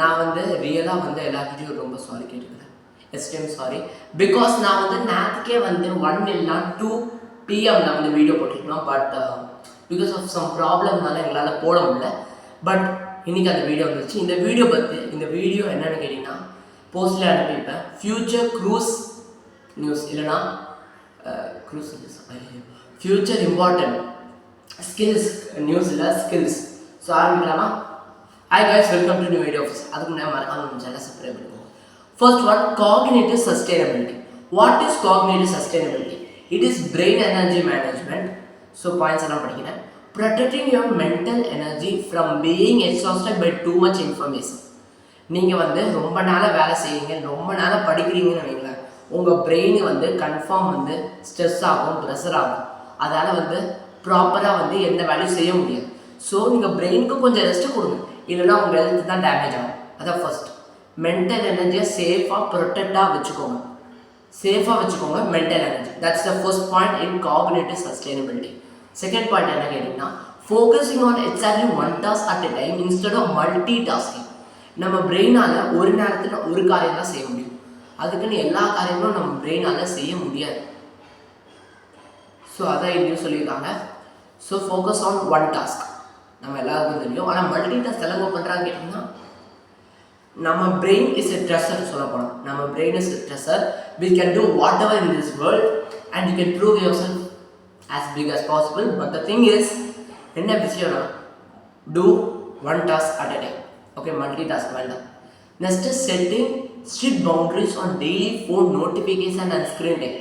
நான் வந்து ரியலாக வந்து எல்லாருக்கிட்டையும் ரொம்ப சாரி கேட்டுக்கிறேன். எஸ்டைம் சாரி. பிகாஸ் நான் வந்து நேற்றுக்கே வந்து 1 இல்லைனா 2 PM நான் வந்து வீடியோ போட்டிருக்கணும். பட் பிகாஸ் ஆஃப் சம் ப்ராப்ளம்னால எங்களால் போட முடியல. பட் இன்றைக்கி அந்த வீடியோ வந்துருச்சு. இந்த வீடியோ என்னென்னு கேட்டிங்கன்னா போஸ்ட்லேயே அனுப்பியிருப்பேன். ஃப்யூச்சர் க்ரூஸ் நியூஸ் இல்லைனா cruise news future important skills news இல்லை ஸ்கில்ஸ். ஸோ ஆரம்பிக்கலாமா? Hi guys, welcome to new video office. அதுக்கு முன்னாடி மறக்காம நம்ம சேனலை சப்ஸ்கிரைப் பண்ணுவோம். First one, cognitive sustainability. What is cognitive sustainability? It is brain energy management. So points எல்லாம் படிக்கிறேன். Protecting your mental energy from being exhausted by too much information. நீங்கள் வந்து ரொம்ப நாளாக வேலை செய்யுங்க, ரொம்ப நாளாக படிக்கிறீங்கன்னு வைங்களேன், உங்கள் பிரெயின் வந்து கன்ஃபார்ம் வந்து ஸ்ட்ரெஸ் ஆகும், ப்ரெஷர் ஆகும். அதால் வந்து ப்ராப்பராக வந்து எந்த வேலையும் செய்ய முடியாது. ஸோ நீங்கள் பிரெயினுக்கு கொஞ்சம் ரெஸ்ட்டு கொடுங்க, இல்லைனா உங்கள் ஹெல்த் தான் டேமேஜ் ஆகும். அதான் ஃபர்ஸ்ட். மென்டல் எனர்ஜியை சேஃபாக ப்ரொடெக்டாக வச்சுக்கோங்க. Mental energy. That's the first point in cognitive sustainability. Second point என்ன கேட்டிங்கன்னா, focusing on exactly one task at a time instead of multitasking. நம்ம பிரெயினால் ஒரு நேரத்தில் ஒரு காரியம் தான் செய்ய முடியும். அதுக்குன்னு எல்லா காரியங்களும் நம்ம பிரெயினால் செய்ய முடியாது. ஸோ அதான் இதையும் சொல்லியிருக்காங்க. So focus on one task. நம்ம எல்லாருக்கும் தெரியும். ஆனால் மல்டி டாஸ்க் எல்லாம் பண்ணுறாங்க கேட்டிங்கன்னா, நம்ம பிரெயின் இஸ் எ ட்ரெஷர். சொல்ல போனால் நம்ம brain is a treasure. We can do whatever in this world and you can prove yourself as big as possible. But the thing is, என்ன விஷயம்னா, do one task at a time. Okay, multitask வேண்டாம். Next is setting strict boundaries on daily phone notification and screen time.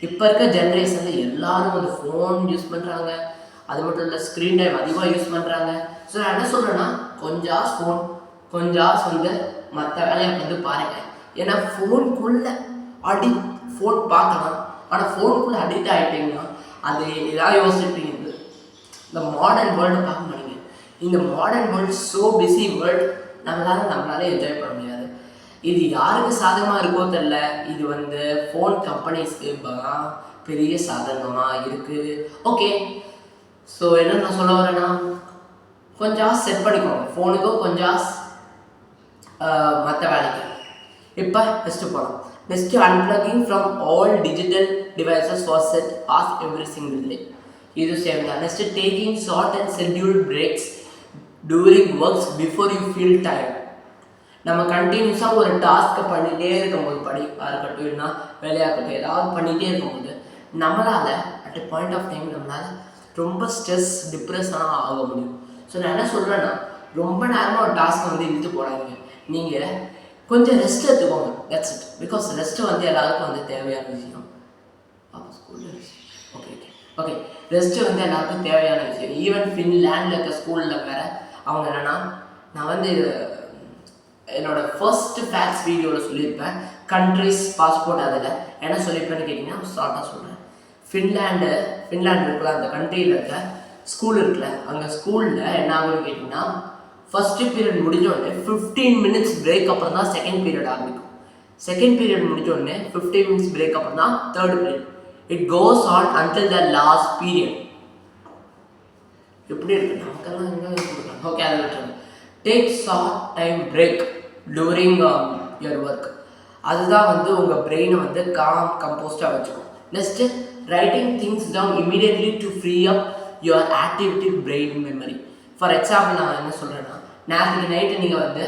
இப்போ இருக்க ஜென்ரேஷனில் எல்லாரும் வந்து phone use பண்ணுறாங்க. அது மட்டும் இல்லை, ஸ்க்ரீன் டைம் அதிகமாக யூஸ் பண்ணுறாங்க. ஸோ நான் என்ன சொல்கிறேன்னா, கொஞ்சம் ஃபோன் வந்து மற்ற வேலையை வந்து பாருங்கள். ஏன்னா ஃபோனுக்குள்ளே ஃபோன் பார்க்கலாம், ஆனால் ஃபோனுக்குள்ளே அடிக்ட் ஆகிட்டிங்கன்னா அது எதாவது யோசிச்சுருப்பீங்க. இந்த மாடர்ன் வேர்ல்டு பார்க்க மாட்டீங்க. இந்த modern world so busy world, நம்மளால என்ஜாய் பண்ண முடியாது. இது யாருக்கு சாதகமாக இருக்கோ தெரியல. இது வந்து ஃபோன் கம்பெனிஸ்க்கு பெரிய சாதகமாக இருக்குது. ஓகே, ஸோ என்ன நான் சொல்ல வரேன்னா, கொஞ்சம் செட் பண்ணிக்கோங்க ஃபோனுக்கும் கொஞ்சம் மற்ற வேலைக்கு. இப்போ நெக்ஸ்ட்டு போகலாம். Next unplugging from all digital devices was set off every single day. இது சேம் தான். Next taking short and scheduled breaks during works before you feel tired. நம்ம கண்டினியூஸாக ஒரு டாஸ்க்கை பண்ணிகிட்டே இருக்கும்போது, படிப்பாக இருக்கட்டும் இல்லைனா வேலையாக இருக்கட்டும், ஏதாவது பண்ணிகிட்டே இருக்கும்போது நம்மளால் at a point of time நம்மளால் ரொம்ப ஸ்ட்ரெஸ் டிப்ரெஷனாக ஆக முடியும். ஸோ நான் என்ன சொல்கிறேன்னா, ரொம்ப நேரமாக ஒரு டாஸ்க்கை வந்து இழுத்து போடாதீங்க. நீங்கள் கொஞ்சம் ரெஸ்ட் எடுத்துக்கோங்க. That's it. பிகாஸ் ரெஸ்ட்டு வந்து எல்லாருக்கும் வந்து தேவையான விஷயம். ஓகே, ரெஸ்ட்டு வந்து எல்லாருக்கும் தேவையான விஷயம். ஈவன் ஃபின்லேண்டில் இருக்க ஸ்கூலில் வேறு அவங்க என்னென்னா, நான் வந்து என்னோடய ஃபர்ஸ்ட் ஃபேக்ட்ஸ் வீடியோவில் சொல்லியிருப்பேன். கண்ட்ரிஸ் பாஸ்போர்ட் அதில் என்ன சொல்லியிருப்பேன்னு கேட்டிங்கன்னா, ஷார்ட்டாக சொல்கிறேன். ஃபின்லாண்டு இருக்குல்ல, அந்த கண்ட்ரியில் இருக்க ஸ்கூல் இருக்குல்ல, அங்கே ஸ்கூலில் என்ன ஆகுன்னு கேட்டிங்கன்னா, ஃபஸ்ட்டு பீரியட் முடிஞ்சோடனே 15 minutes பிரேக் அப்புறம் தான் செகண்ட் பீரியட் ஆரம்பிக்கும். செகண்ட் பீரியட் முடிஞ்சோடனே 15 minutes பிரேக் அப்புறம் தான் third period. It goes on until the last period. எப்படி இருக்கு நமக்கெல்லாம் எங்கே கொடுக்கலாம். ஓகே, அதை விட்டுருங்க. Take short time break during your work. அதுதான் வந்து உங்கள் பிரெயினை வந்து கம்போஸ்டாக வச்சுக்கும். Next writing things down immediately to free up your activity brain memory. For example நான் என்ன சொல்கிறேன்னா, நேற்றுக்கு நைட்டு நீங்கள் வந்து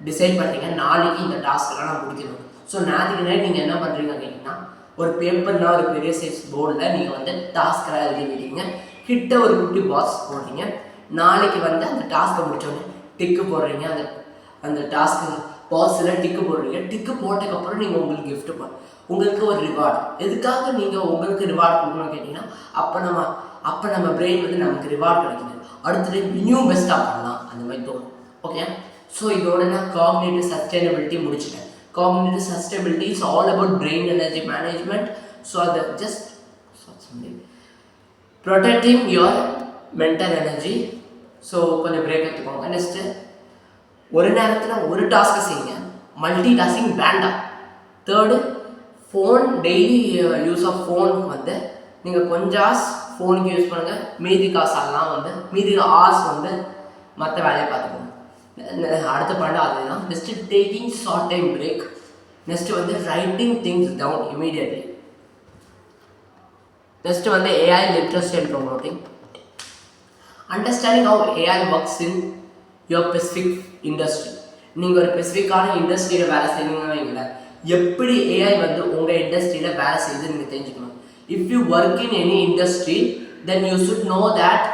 டிசைட் பண்ணுறீங்க, நாளைக்கு இந்த டாஸ்க்கெல்லாம் நான் முடிக்கணும். ஸோ நேற்றுக்கு நைட் நீங்கள் என்ன பண்ணுறீங்க கேட்டிங்கன்னா, ஒரு பேப்பர்னால் ஒரு பெரிய சைஸ் போர்டில் நீங்கள் வந்து டாஸ்க்கெல்லாம் எழுதி விடுவீங்க. கிட்ட ஒரு குட்டி பாக்ஸ் போடுறீங்க. நாளைக்கு வந்து அந்த டாஸ்க்கை முடிச்சோடனே டிக்கு போடுறீங்க. அந்த டாஸ்க்கு பாக்ஸில் டிக்கு போடுறீங்க. டிக்கு போட்டதுக்கப்புறம் நீங்கள் உங்களுக்கு கிஃப்ட் உங்களுக்கு ஒரு ரிவார்டு. எதுக்காக நீங்கள் உங்களுக்கு ரிவார்டு கொடுக்கணும்னு கேட்டிங்கன்னா, அப்போ நம்ம பிரெயின் வந்து நமக்கு ரிவார்டு கிடைக்குது, அடுத்த டைம் இன்னும் பெஸ்ட்டாக பண்ணலாம், அந்த மாதிரி தோணும். ஓகே, ஸோ இதோட நான் காக்னிட்டிவ் சஸ்டைனபிலிட்டி முடிச்சிட்டேன். Cognitive sustainability is all about brain energy management. So அதை just protecting your mental energy. So கொஞ்சம் பிரேக் எடுத்துக்கோங்க. நெக்ஸ்ட்டு ஒரு நேரத்தில் ஒரு டாஸ்க்கை செய்யுங்க. மல்டி டாஸ்கிங் வேண்டாம். Third, phone daily use of ஃபோனுக்கு வந்து நீங்கள் கொஞ்சம் ஃபோனுக்கு யூஸ் பண்ணுங்கள். மீதி காசெல்லாம் வந்து மீதி ஆர்ஸ் வந்து மற்ற வேலையை பார்த்துக்கோங்க. அடுத்த பாயிண்ட் அதுதான். Next taking short time break. Next வந்து writing things down immediately. Next வந்து AI literacy and promoting. Understanding how AI works in your specific industry. நீங்கள் ஒரு ஸ்பெசிஃபிக்கான இண்டஸ்ட்ரியில் வேலை செய்யணும்னு வைங்களேன், எப்படி ஏஐ வந்து உங்கள் இண்டஸ்ட்ரியில் வேலை செய்யுது நீங்கள் தெரிஞ்சுக்கணும். If you work in any industry then you should know that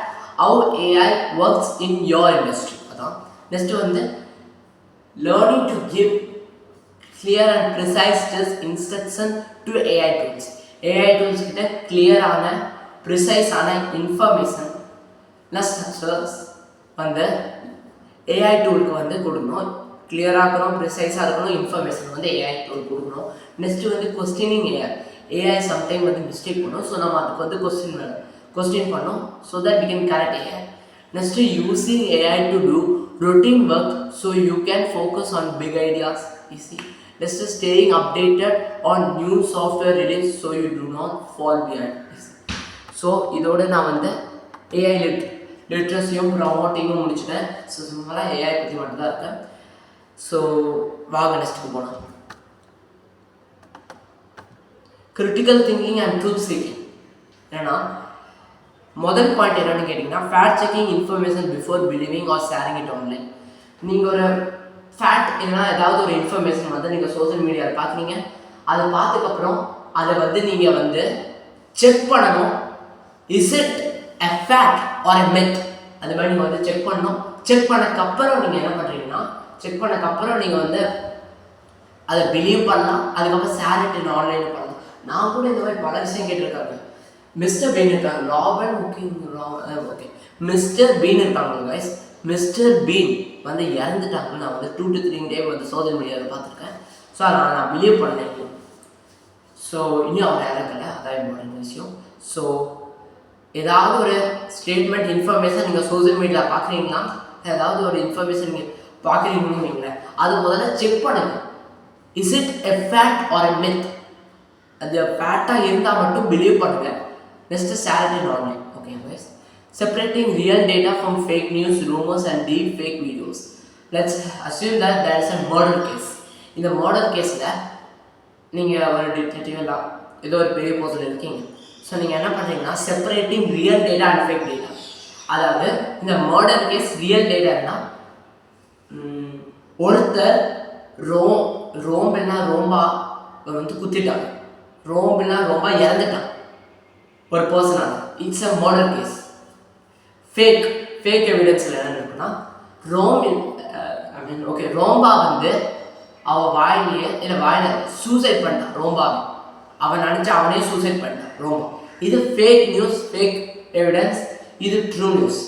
how AI works in your industry. அதான். நெக்ஸ்ட் வந்து learning to give clear and precise instruction to AI tools. AI tools கிட்ட கிளியரான ப்ரிசைஸான இன்ஃபர்மேஷன் ஸ்ட்ரக்சர்ஸ் வந்து AI டூலுக்கு வந்து கொடுக்கணும். கிளியராக இருக்கணும், ப்ரிசைஸாக இருக்கணும், இன்ஃபர்மேஷன் வந்து ஏஐ டூல் கொடுக்கணும். நெக்ஸ்ட் வந்து கொஸ்டினிங் ஏஐ சம்டைம் வந்து மிஸ்டேக் பண்ணும். ஸோ நம்ம அதுக்கு வந்து கொஸ்டின் பண்ணோம் so that we can correct AI. Next using AI to do routine work so you can focus on big ideas easy. Next is staying updated on new software release so you do not fall behind. So இதோட நான் வந்து AI லிட்ரஸியும் ப்ரமோட்டிங்கும் முடிச்சிட்டேன். So சிம்பிளாக AI பற்றி மட்டும்தான் இருக்கேன். So வாங்க நெக்ஸ்ட்டுக்கு போனோம். Critical thinking and truth seeking. ஏன்னா முதல் பாயிண்ட் என்னன்னு கேட்டிங்கன்னா fact checking information before believing R sharing it online. நீங்கள் ஒரு ஃபேக்ட் இல்லைனா ஏதாவது ஒரு இன்ஃபர்மேஷன் வந்து நீங்கள் சோஷியல் மீடியாவில் பார்க்குறீங்க, அதை பார்த்ததுக்கப்புறம் அதை வந்து நீங்கள் வந்து செக் பண்ணணும். Is it a fact or a myth? அது மாதிரி நீங்கள் வந்து செக் பண்ணணும். செக் பண்ணக்கப்புறம் நீங்கள் என்ன பண்ணுறீங்கன்னா, செக் பண்ணக்கப்புறம் நீங்கள் வந்து அதை பிலீவ் பண்ணலாம். அதுக்கப்புறம் ஷேர் இட் இன் ஆன்லைனில் பண்ணலாம். நான் கூட இந்த மாதிரி பல விஷயம் கேட்டிருக்காங்க. மிஸ்டர் பீன் இருக்காங்க, ராபன் ஓகே மிஸ்டர் பீன் இருக்காங்க கைஸ். மிஸ்டர் பீன் வந்து இறந்துட்டாங்கன்னு நான் வந்து 2 to 3 டே வந்து சோஷியல் மீடியாவில் பார்த்துருக்கேன். ஸோ அதை நான் பிலீவ் பண்ணேன். ஸோ இன்னும் அவங்க இறக்கலை, அதான் இம்பார்ட்டன்ட் விஷயம். ஸோ ஏதாவது ஒரு ஸ்டேட்மெண்ட் இன்ஃபர்மேஷன் நீங்கள் சோஷியல் மீடியாவில் பார்க்குறீங்களா, ஏதாவது ஒரு இன்ஃபர்மேஷன் நீங்கள் பார்க்குறீங்கன்னு வைங்களேன், அது முதல்ல செக் பண்ணுங்க. Is it a fact or a myth? அது ஃபேக்டாக இருந்தால் மட்டும் பிலீவ் பண்ணுங்கள். Next share it in online. Okay guys. Separating real data from fake news, rumors and deep fake videos. Let's assume that there is a murder case. இந்த murder caseல நீங்கள் ஒரு டிடெக்டிவ்லாம் ஏதோ ஒரு பெரிய போஸ்டில் இருக்கீங்க. ஸோ நீங்கள் என்ன பண்ணுறீங்கன்னா separating real data and fake data. அதாவது இந்த மர்டர் கேஸ் ரியல் டேட்டான்னா ஒருத்தர் ரோம்பெல்லாம் ரோம்பா வந்து குத்திட்டாங்க, ரோம்பெல்லாம் ரோம்பா இறந்துட்டான் ஒரு பர்சனால. It's a murder case. Fake எவிடன்ஸில் என்ன இருக்குன்னா ரோம்பா வந்து அவன் வாயில சூசைட் பண்ணிட்டான். ரோம்பாவே அவன் நினச்சி அவனே சூசைட் பண்ணிட்டான் ரோம்பா. இது ஃபேக் நியூஸ், ஃபேக் எவிடன்ஸ். இது ட்ரூ நியூஸ்.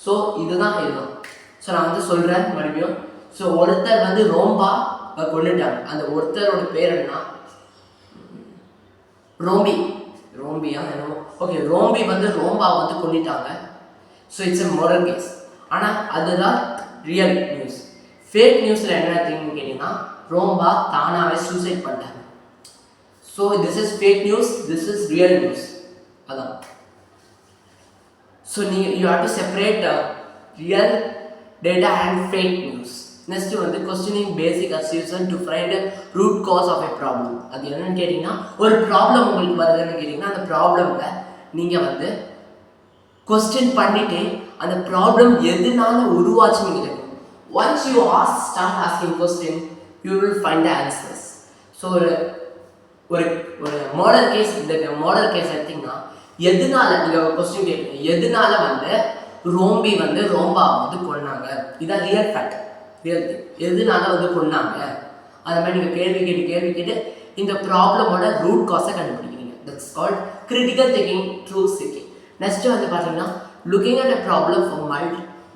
ஸோ இதுதான். ஸோ நான் வந்து சொல்கிறேன் மறுபடியும். ஸோ ஒருத்தர் வந்து ரோம்பா கொண்டுட்டாங்க. அந்த ஒருத்தரோட பேர் என்ன? ரோம்பியா என்னமோ. ஓகே, ரோம்பி வந்து ரோம்பா வந்து கொண்டுட்டாங்க. So it's a murder case. ஆனால் அதுதான் ரியல் நியூஸ். ஃபேக் நியூஸில் என்ன திங்னு கேட்டிங்கன்னா ரோம்பா தானாகவே சூசைட் பண்ணிட்டாங்க. So this is fake news, this is real news. அதான். So you have to separate real data and fake news. Next வந்து கொஸ்டினிங் பேசிக் அஸ்யூஷன் to find root cause of a problem. அது என்னன்னு கேட்டிங்கன்னா ஒரு ப்ராப்ளம் உங்களுக்கு வருதுன்னு கேட்டிங்கன்னா அந்த ப்ராப்ளமில் நீங்கள் வந்து கொஸ்டின் பண்ணிவிட்டு அந்த ப்ராப்ளம் எதுனால உருவாச்சுன்னு கேட்கணும். Once you start asking question you will find the answers. So ஒரு மாடல் கேஸ், இந்த மாடல் கேஸ் எடுத்திங்கன்னா எதுனால நீங்கள் கொஸ்டின் கேட்குறீங்க, எதுனால வந்து ரோம்பா வந்து கொன்னாங்க, இதான் ரியல் ஃபேக்ட், ரியல் திங். எதுனால வந்து கொன்னாங்க அது மாதிரி நீங்கள் கேள்வி கேட்டு இந்த ப்ராப்ளமோட ரூட் காஸை கண்டுபிடிக்கிறீங்க. That's called critical thinking, truth seeking. Next வந்து பார்த்தீங்கன்னா looking at a problem from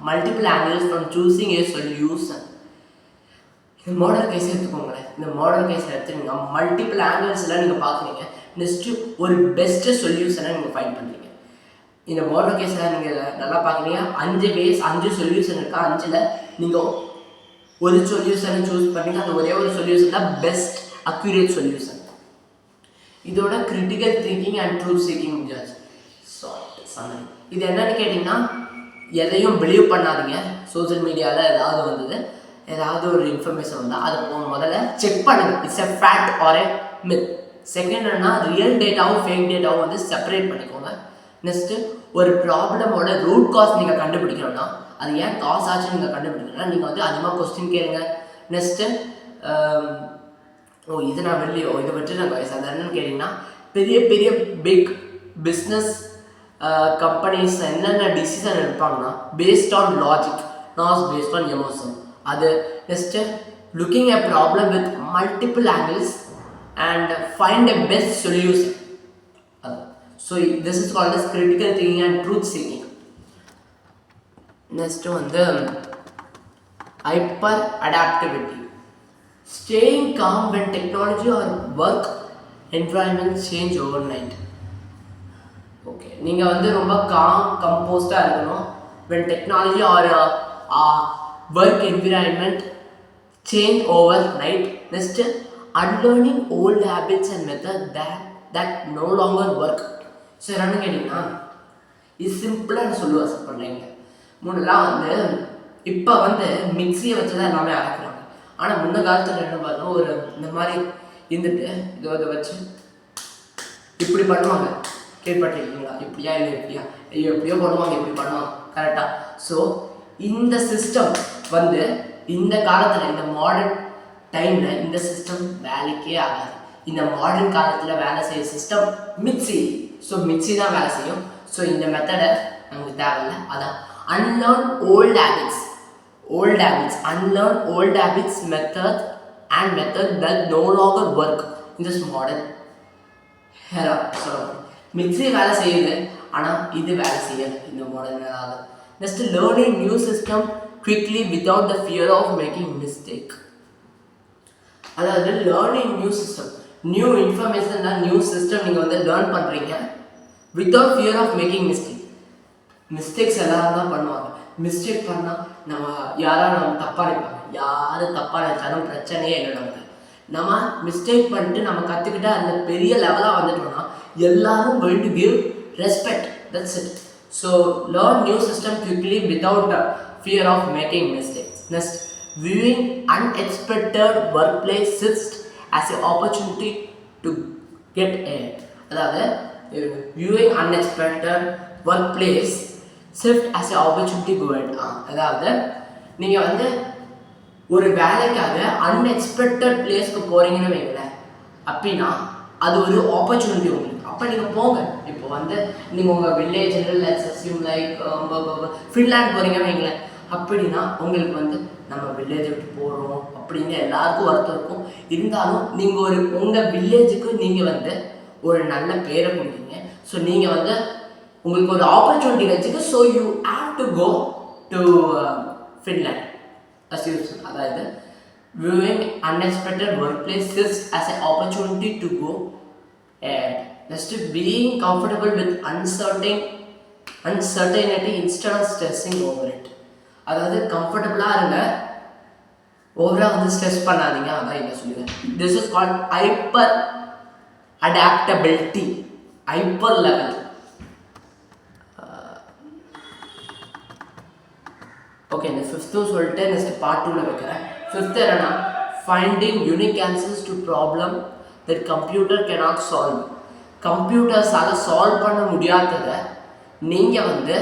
multiple angles from choosing a solution. இந்த மாடல் கேஸ் எடுத்துக்கோங்களேன். இந்த மாடல் கேஸில் எடுத்துக்கிங்க மல்டிபிள் ஆங்கிள்ஸில் நீங்கள் பார்க்குறீங்க. நெக்ஸ்ட்டு ஒரு பெஸ்ட்டு சொல்யூஷனை நீங்கள் ஃபைண்ட் பண்ணுறீங்க. இந்த மாடல் கேஸில் நீங்கள் நல்லா பார்க்குறீங்க. 5 சொல்யூஷன் இருக்கா. 5ல் நீங்கள் ஒரு சொல்யூஷனை சூஸ் பண்ணி அந்த ஒரே ஒரு சொல்யூஷன் தான் பெஸ்ட் அக்யூரேட் சொல்யூஷன். இதோட critical thinking and truth seeking judge. இது என்னன்னு கேட்டிங்கன்னா எதையும் பிலீவ் பண்ணாதீங்க. சோஷியல் மீடியாவில் ஏதாவது வந்தது, ஏதாவது ஒரு இன்ஃபர்மேஷன் வந்தால் அதை முதல்ல செக் பண்ணுங்கள். It's a fact or a myth. Second என்ன, ரியல் டேட்டாவும் ஃபேக் டேட்டாவும் வந்து செப்பரேட் பண்ணிக்கோங்க. நெக்ஸ்ட்டு ஒரு ப்ராப்ளமோட ரூட் காஸ் நீங்கள் கண்டுபிடிக்கணும்னா, அது ஏன் காஸ் ஆச்சுன்னு நீங்கள் கண்டுபிடிக்கணும்னா நீங்கள் வந்து அதிகமாக கொஸ்டின் கேளுங்க. நெக்ஸ்ட்டு இது நான் வெளியோ இதை வச்சு நான் அது என்னன்னு கேட்டிங்கன்னா, பெரிய பெரிய பிக் பிஸ்னஸ் கம்பெனிஸ் என்னென்ன டிசிஷன் எடுப்பாங்கன்னா based on logic, not based on emotion. அது next looking a problem with multiple angles and find a best solution. அது so this is called as critical thinking and truth seeking. Next வந்து hyper adaptivity, staying calm when technology or work environment change overnight. Okay, நீங்கள் வந்து ரொம்ப கம்போஸ்டாக இருக்கணும் when technology or work environment change overnight. Next, unlearning old habits and methods that no longer work. So என்னன்னு கேட்டிங்கன்னா, இது சிம்பிளாக சொல்லுவா பண்ணுறீங்க. முன்னெல்லாம் வந்து இப்போ வந்து மிக்சியை வச்சு தான் எல்லாமே அரைக்கிறாங்க. ஆனால் முன்ன காலத்தில் என்ன பண்ணோம், ஒரு இந்த மாதிரி இருந்துட்டு இதை வச்சு இப்படி பண்ணுவாங்க. கேள்விப்பட்டிருக்கீங்களா? இப்படியா இல்லை இப்படியா, ஐயோ எப்படியோ பண்ணுவாங்க, இப்படி பண்ணுவாங்க கரெக்டாக. ஸோ இந்த சிஸ்டம் வந்து இந்த காலத்தில், இந்த மாடர்ன் டைமில் இந்த சிஸ்டம் வேலைக்கே ஆகாது. இந்த மாடர்ன் காலத்தில் வேலை செய்ய சிஸ்டம் மிக்சி. ஸோ மிக்சி தான் வேலை செய்யும். ஸோ இந்த மெத்தடை நமக்கு தேவையில்லை. அதான் unlearn old habits, unlearn old habits, methods that no longer work in this modern era. So mixie வேலை செய்யுது, ஆனால் இது வேலை செய்யலை இந்த மாடர்ன் ஏரால. Next, learning new system quickly without the fear of making mistake. அதாவது learning new system, new information, new system நீங்கள் வந்து லேர்ன் பண்ணுறீங்க without fear of making mistake. Mistakes எல்லாரும் தான் பண்ணுவாங்க. மிஸ்டேக் பண்ணால் நம்ம யாராவது நம்ம தப்பாக நினைப்பாங்க. யார் தப்பாக நினைச்சாலும் பிரச்சனையே இல்லை. நம்ம மிஸ்டேக் பண்ணிட்டு நம்ம கற்றுக்கிட்டா அந்த பெரிய லெவலாக வந்துட்டோம்னா எல்லாரும் going to give respect. That's it. So learn new system quickly without fear of making mistakes. Next, viewing unexpected workplace shifts as an opportunity to get ahead. அதாவது viewing unexpected workplace shift as an opportunity to go ahead. அதாவது நீங்கள் வந்து ஒரு வேலைக்காக unexpected பிளேஸ்க்கு போகிறீங்கன்னு வைங்களேன், அப்படின்னா அது ஒரு ஆப்பர்ச்சுனிட்டி உங்களுக்கு. அப்போ நீங்கள் போங்க. இப்போ வந்து நீங்கள் உங்கள் வில்லேஜில் லைக் ஃபின்லாண்ட் போகிறீங்கன்னு வைங்களேன், அப்படின்னா உங்களுக்கு வந்து நம்ம வில்லேஜை விட்டு போகிறோம் அப்படின்னு எல்லாருக்கும் வருத்தம் இருக்கும். இருந்தாலும் நீங்கள் உங்கள் வில்லேஜுக்கு நீங்கள் வந்து ஒரு நல்ல பேரை கொடுக்குறீங்க. ஸோ நீங்கள் வந்து உங்களுக்கு ஒரு ஆப்பர்ச்சுனிட்டி வச்சுக்கு. So you have to go to Finland. அதாவது viewing unexpected workplace shifts as an opportunity to go ahead. Next, being comfortable with uncertainty instead of stressing over it. அதாவது கம்ஃபர்டபுளாக இருங்க, ஓவராக வந்து ஸ்ட்ரெஸ் பண்ணாதீங்க. அதான் இதை சொல்லுவேன். This is called hyper adaptability, hyper level. Okay, இந்த ஃபிஃப்த்தும் சொல்லிட்டு நெக்ஸ்ட் பார்ட் 2ல் வைக்கிறேன். ஃபிஃப்த்து என்னன்னா, finding unique answers to problem that computer cannot solve. கம்ப்யூட்டர்ஸால் சால்வ் பண்ண முடியாததை நீங்கள் வந்து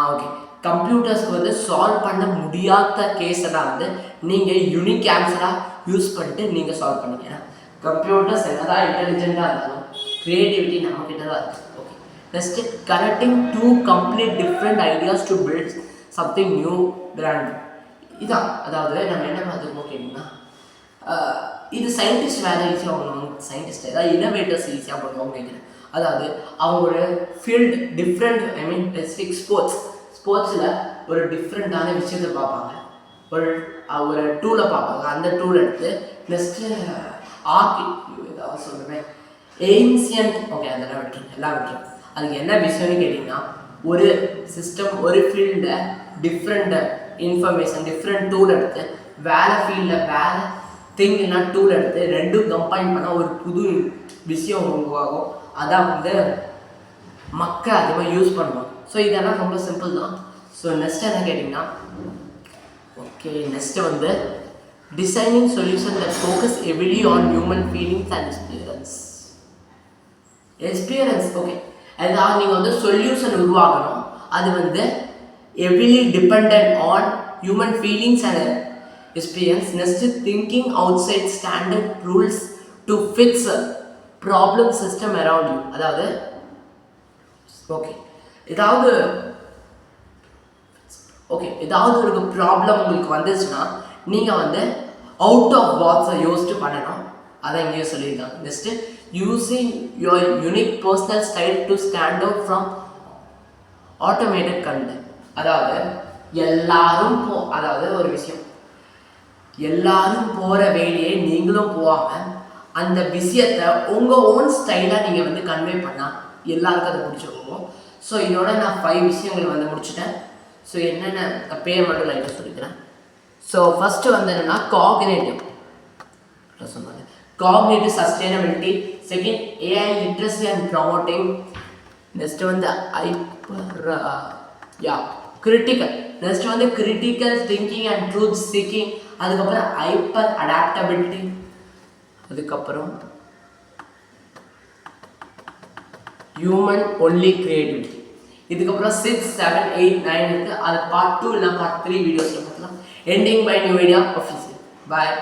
ஓகே, கம்ப்யூட்டர்ஸ்க்கு வந்து சால்வ் பண்ண முடியாத கேஸை தான் வந்து நீங்கள் யூனிக் ஆன்சராக யூஸ் பண்ணிட்டு நீங்கள் சால்வ் பண்ணிக்க. கம்ப்யூட்டர்ஸ் என்னதான் இன்டெலிஜென்ட்டாக இருந்தாலும் க்ரியேட்டிவிட்டி நம்மக்கிட்ட தான் இருக்குது. Okay, next connecting to complete different ideas to build something new brand. இதான் அதாவது நம்ம என்ன பார்த்துருக்கோம் கேட்டிங்கன்னா, இது சயின்டிஸ்ட் வேலை ஈஸியாக பண்ணுவாங்க. சயின்டிஸ்ட் ஏதாவது இனோவேட்டர்ஸ் ஈஸியாக பண்ணுவாங்க நினைக்கிறேன். அதாவது அவங்களோட ஃபீல்டு டிஃப்ரெண்ட், ஐ மீன் ஸ்பெசிஃபிக் ஸ்போர்ட்ஸில் ஒரு டிஃப்ரெண்ட்டான விஷயத்தை பார்ப்பாங்க, ஒரு டூலை பார்ப்பாங்க. அந்த டூல் எடுத்து நெக்ஸ்ட்டு ஏதாவது சொல்லுவேன் ஏன்சியன்ட், ஓகே அதெல்லாம் விட்டுருங்க, எல்லாம் விட்டுருங்க. அதுக்கு என்ன விஷயம்னு கேட்டிங்கன்னா, ஒரு சிஸ்டம் ஒரு ஃபீல்டை டிஃப்ரெண்ட் இன்ஃபர்மேஷன் டிஃப்ரெண்ட் டூல் எடுத்து வேறு ஃபீல்டில் வேறு திங்னா டூல் எடுத்து ரெண்டும் கம்பைன் பண்ணால் ஒரு புது விஷயம் உருவாகும். அதான் வந்து மக்கள் அதிகமாக யூஸ் பண்ணுவோம். ஸோ இதெல்லாம் ரொம்ப சிம்பிள் தான். ஸோ நெக்ஸ்ட் என்ன கேட்டிங்கன்னா, ஓகே நெக்ஸ்ட்டு வந்து designing solution that focus heavily on human feelings and experience. Okay, அதாவது நீங்கள் வந்து சொல்யூஷன் உருவாக்கணும், அது வந்து heavily depend on human feelings and experience. Next thinking outside standard rules to fix problem system around you. அதாவது okay ஏதாவது ஒரு problem உங்களுக்கு வந்துச்சுன்னா நீங்கள் வந்து அவுட் ஆஃப் பாக்ஸை யோசிச்சு பண்ணணும். அதை இங்கேயே சொல்லியிருக்காங்க. Next using your unique personal style to stand out from automated content. அதாவது ஒரு விஷயம், எல்லாரும் போகிற வேலையை நீங்களும் போகாமல் அந்த விஷயத்தை உங்கள் ஓன் ஸ்டைலாக நீங்கள் வந்து கன்வே பண்ணால் எல்லாருக்கும் அதை பிடிச்சிருக்கும். ஸோ இதோட நான் 5 விஷயங்கள் வந்து முடிச்சுட்டேன். ஸோ என்னென்ன பேர் மட்டும் லைட்டாக சொல்லிக்கிறேன். ஸோ ஃபஸ்ட்டு வந்து என்னென்னா cognitive sustainability. Second AI literacy and promoting. Next வந்து கிரிட்டிக்கல். நெக்ஸ்ட் வந்து critical thinking and truth seeking. அதுக்கப்புறம் ஹைப்பர் அடாப்டபிலிட்டி. அதுக்கப்புறம் ஹியூமன் ஒன்லி கிரியேட்டிவிட்டி. இதுக்கப்புறம் 6, 7, 8, 9 இருக்குது. அது பார்ட் 2 இல்லை பார்ட் 3 வீடியோஸில் பார்க்கலாம். Ending by new idea official. Bye.